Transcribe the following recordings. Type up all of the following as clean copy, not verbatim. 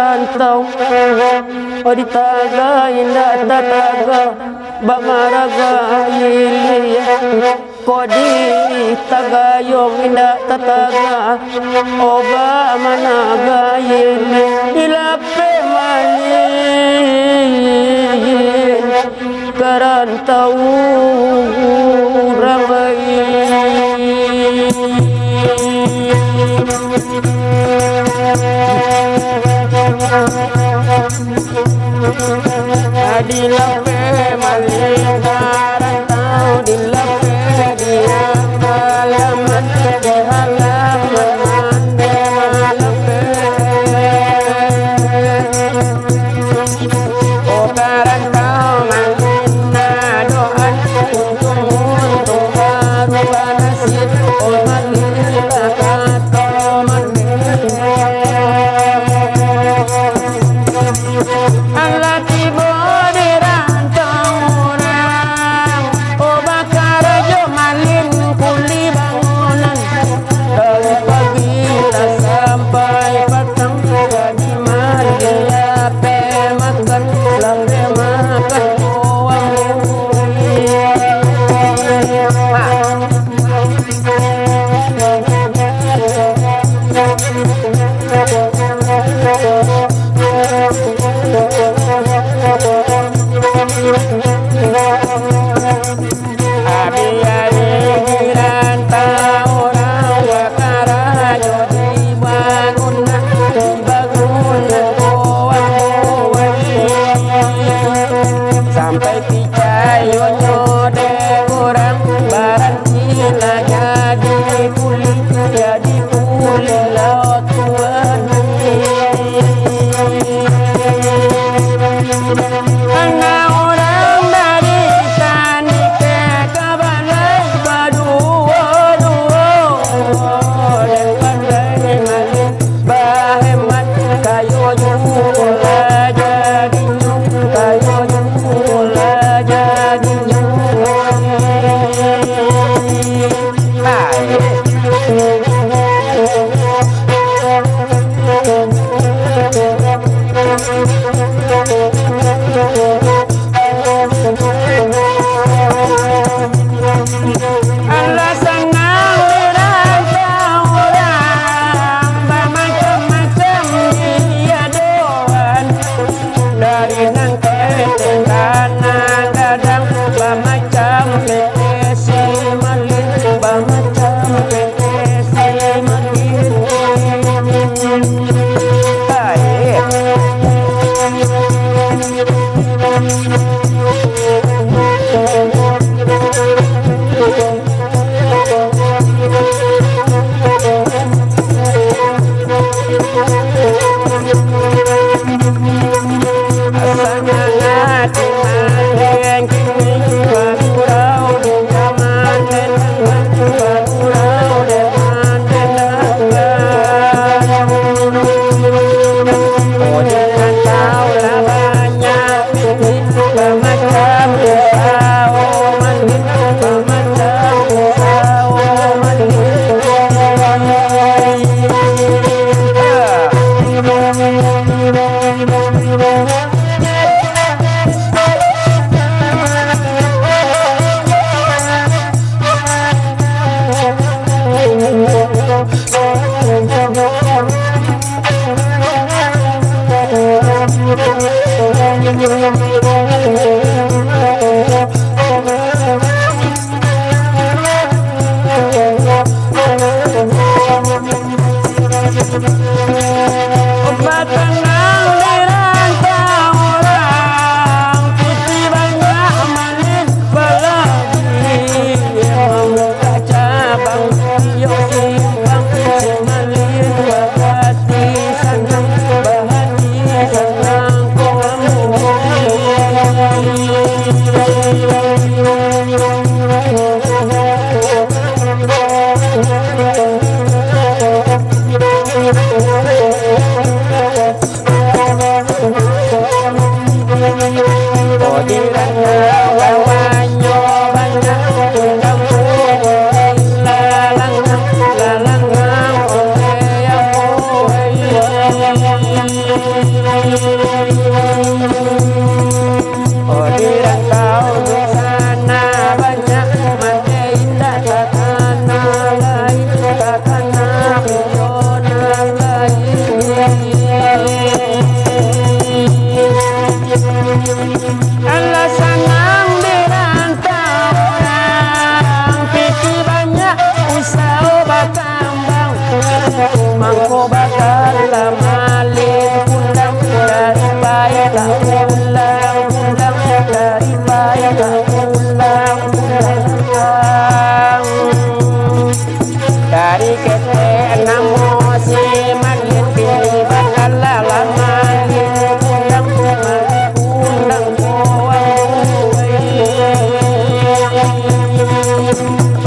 karantau Oditaga indah tataga Bamaraga ilia Kodi tagayong indah tataga Oba managa ili Ilape malin Karantau ramai Adilape malingarantau dilape dia halaman de halaman de malape O karantau malina doan Oh di rantau di sana banyak mata indah takana lain takana pujona lain. Allah senang di rantau orang pikir banyak usaha berkembang mangko bakal malin kundang dari bayi tak pulang kundang dari bayi tak pulang kundang dari kete namo si malin pilih bakal malin kundang kundang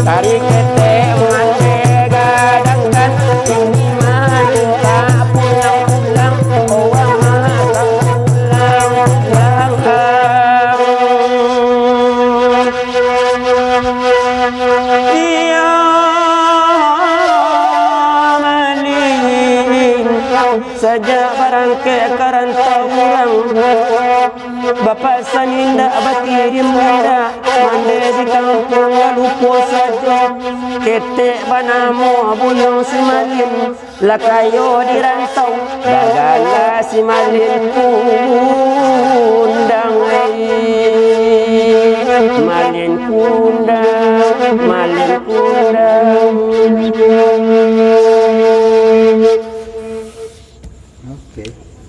dari kete mante gadangkan tinggi malin tak pulang orang tak pulang dia malin saja barang ke karantau orang Bapak saninda batirim muda mande di kampung lupo saja ketek banamo buyong si malin lakayo di rantau gagala si malin kundang malin kundang